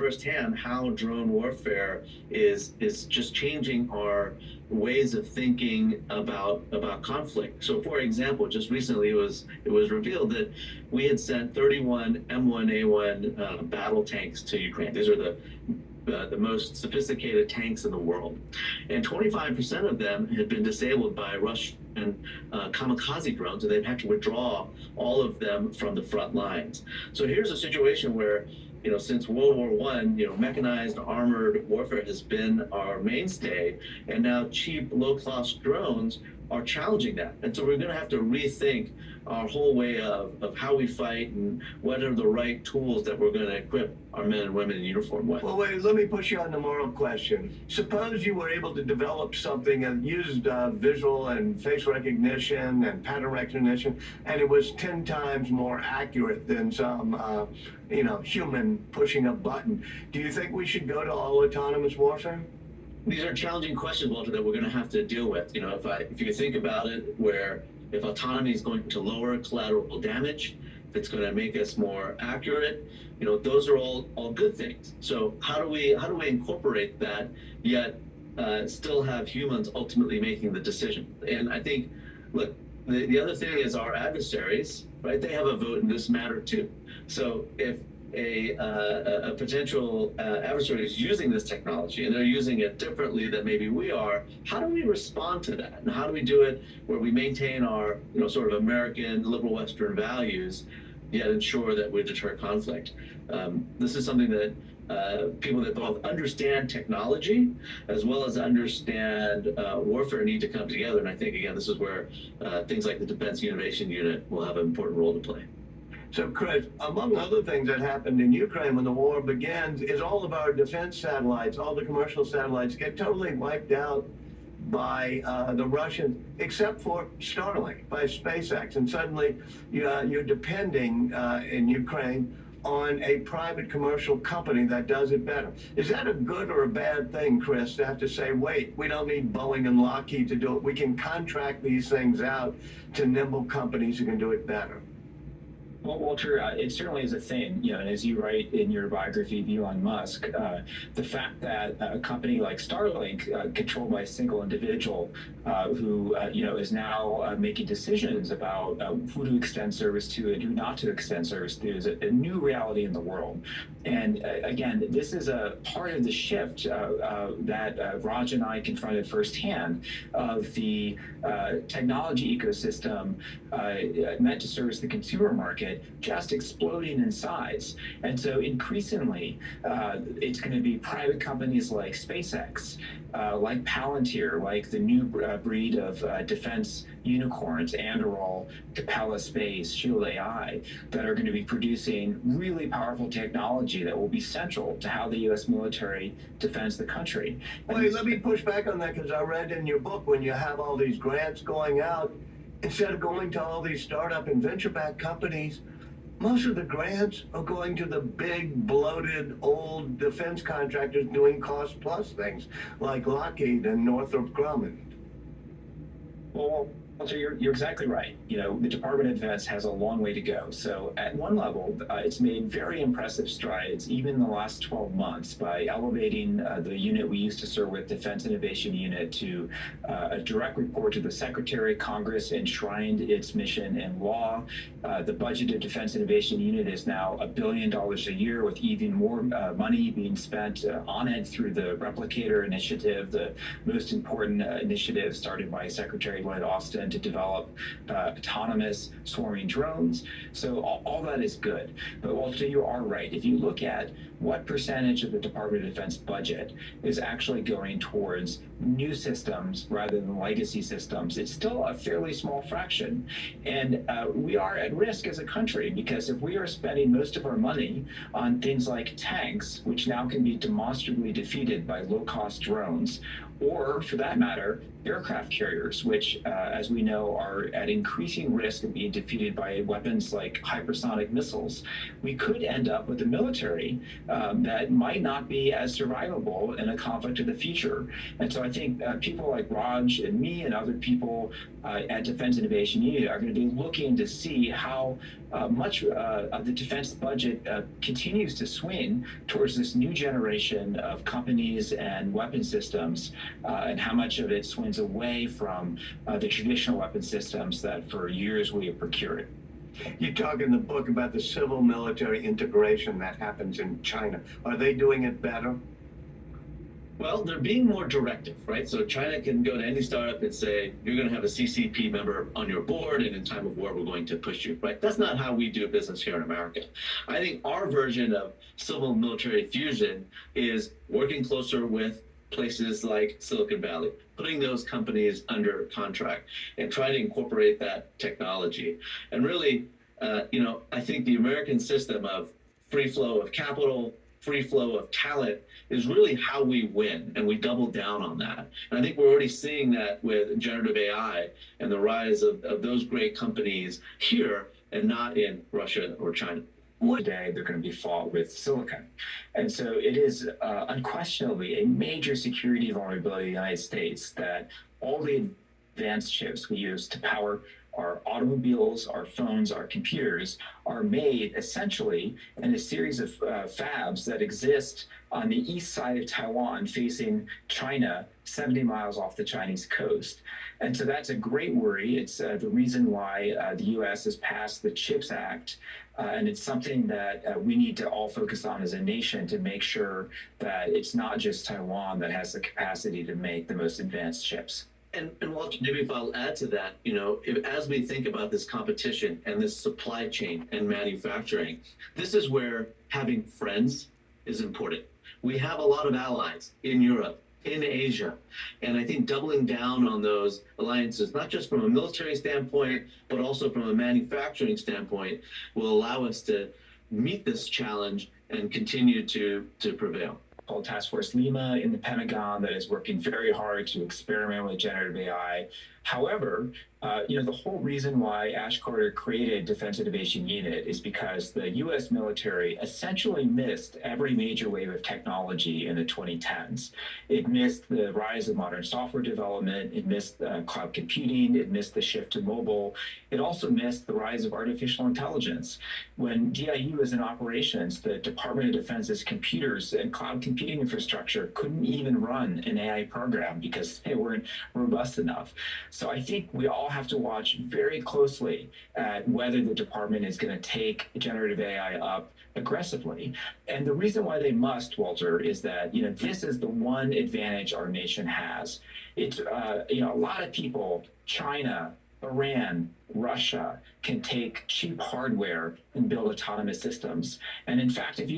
firsthand how drone warfare is just changing our ways of thinking about conflict. So, for example, just recently it was revealed that we had sent 31 M1A1 battle tanks to Ukraine. These are the most sophisticated tanks in the world, and 25% of them had been disabled by Russian kamikaze drones, and they've had to withdraw all of them from the front lines. So here's a situation where, since World War One, mechanized armored warfare has been our mainstay, and now cheap, low-cost drones are challenging that. And so we're going to have to rethink our whole way of how we fight and what are the right tools that we're going to equip our men and women in uniform with. Well, wait, let me push you on the moral question. Suppose you were able to develop something and used visual and face recognition and pattern recognition, and it was 10 times more accurate than some, human pushing a button. Do you think we should go to all autonomous warfare? These are challenging questions, Walter, that we're going to have to deal with. If you think about it, where if autonomy is going to lower collateral damage, if it's going to make us more accurate, those are all good things. So how do we incorporate that yet still have humans ultimately making the decision? And I think, look, the other thing is our adversaries, right? They have a vote in this matter too. So if a potential adversary is using this technology and they're using it differently than maybe we are, how do we respond to that? And how do we do it where we maintain our, sort of American liberal Western values, yet ensure that we deter conflict? This is something that people that both understand technology as well as understand warfare need to come together. And I think, again, this is where things like the Defense Innovation Unit will have an important role to play. So, Chris, among other things that happened in Ukraine when the war begins is all of our defense satellites, all the commercial satellites get totally wiped out by the Russians, except for Starlink, by SpaceX. And suddenly you're depending in Ukraine on a private commercial company that does it better. Is that a good or a bad thing, Chris, to have to say, wait, we don't need Boeing and Lockheed to do it. We can contract these things out to nimble companies who can do it better? Well, Walter, it certainly is a thing, and as you write in your biography of Elon Musk, the fact that a company like Starlink, controlled by a single individual who, is now making decisions about who to extend service to and who not to extend service to is a new reality in the world. And again, this is a part of the shift that Raj and I confronted firsthand of the technology ecosystem meant to service the consumer market just exploding in size. And so increasingly, it's going to be private companies like SpaceX, like Palantir, like the new breed of defense unicorns, Anduril, Capella Space, Shield AI, that are going to be producing really powerful technology that will be central to how the U.S. military defends the country. Wait, let me push back on that, because I read in your book when you have all these grants going out, instead of going to all these startup and venture-backed companies, most of the grants are going to the big, bloated, old defense contractors doing cost-plus things like Lockheed and Northrop Grumman. Well, Walter, you're exactly right. The Department of Defense has a long way to go. So at one level, it's made very impressive strides, even in the last 12 months, by elevating the unit we used to serve with, Defense Innovation Unit, to a direct report to the Secretary. Congress enshrined its mission in law. The budget of Defense Innovation Unit is now $1 billion a year, with even more money being spent on it through the Replicator Initiative, the most important initiative started by Secretary Lloyd Austin to develop autonomous swarming drones. So all that is good. But Walter, you are right. If you look at what percentage of the Department of Defense budget is actually going towards new systems rather than legacy systems, it's still a fairly small fraction. And we are at risk as a country, because if we are spending most of our money on things like tanks, which now can be demonstrably defeated by low-cost drones, or for that matter, aircraft carriers, which, as we know, are at increasing risk of being defeated by weapons like hypersonic missiles, we could end up with a military that might not be as survivable in a conflict of the future. And so I think people like Raj and me and other people at Defense Innovation Unit are going to be looking to see how much of the defense budget continues to swing towards this new generation of companies and weapon systems, and how much of it swings away from the traditional weapon systems that for years we have procured. You talk in the book about the civil military integration that happens in China. Are they doing it better? Well, they're being more directive, right? So China can go to any startup and say, you're going to have a CCP member on your board, and in time of war, we're going to push you, right? That's not how we do business here in America. I think our version of civil military fusion is working closer with places like Silicon Valley, putting those companies under contract and trying to incorporate that technology. And really, I think the American system of free flow of capital, free flow of talent is really how we win, and we double down on that. And I think we're already seeing that with generative AI and the rise of those great companies here and not in Russia or China. Today, they're going to be fought with silicon. And so it is unquestionably a major security vulnerability in the United States that all the advanced chips we use to power our automobiles, our phones, our computers are made essentially in a series of fabs that exist on the east side of Taiwan facing China, 70 miles off the Chinese coast. And so that's a great worry. It's the reason why the U.S. has passed the CHIPS Act. And it's something that we need to all focus on as a nation to make sure that it's not just Taiwan that has the capacity to make the most advanced chips. And Walter, maybe if I'll add to that, as we think about this competition and this supply chain and manufacturing, this is where having friends is important. We have a lot of allies in Europe, in Asia, and I think doubling down on those alliances, not just from a military standpoint, but also from a manufacturing standpoint, will allow us to meet this challenge and continue to prevail. Called Task Force Lima in the Pentagon that is working very hard to experiment with generative AI. However, the whole reason why Ash Carter created Defense Innovation Unit is because the U.S. military essentially missed every major wave of technology in the 2010s. It missed the rise of modern software development. It missed cloud computing. It missed the shift to mobile. It also missed the rise of artificial intelligence. When DIU was in operations, the Department of Defense's computers and cloud computing infrastructure couldn't even run an AI program because they weren't robust enough. So I think we all have to watch very closely at whether the department is going to take generative AI up aggressively. And the reason why they must, Walter, is that, this is the one advantage our nation has. It's, a lot of people, China, Iran, Russia, can take cheap hardware and build autonomous systems. And in fact, if you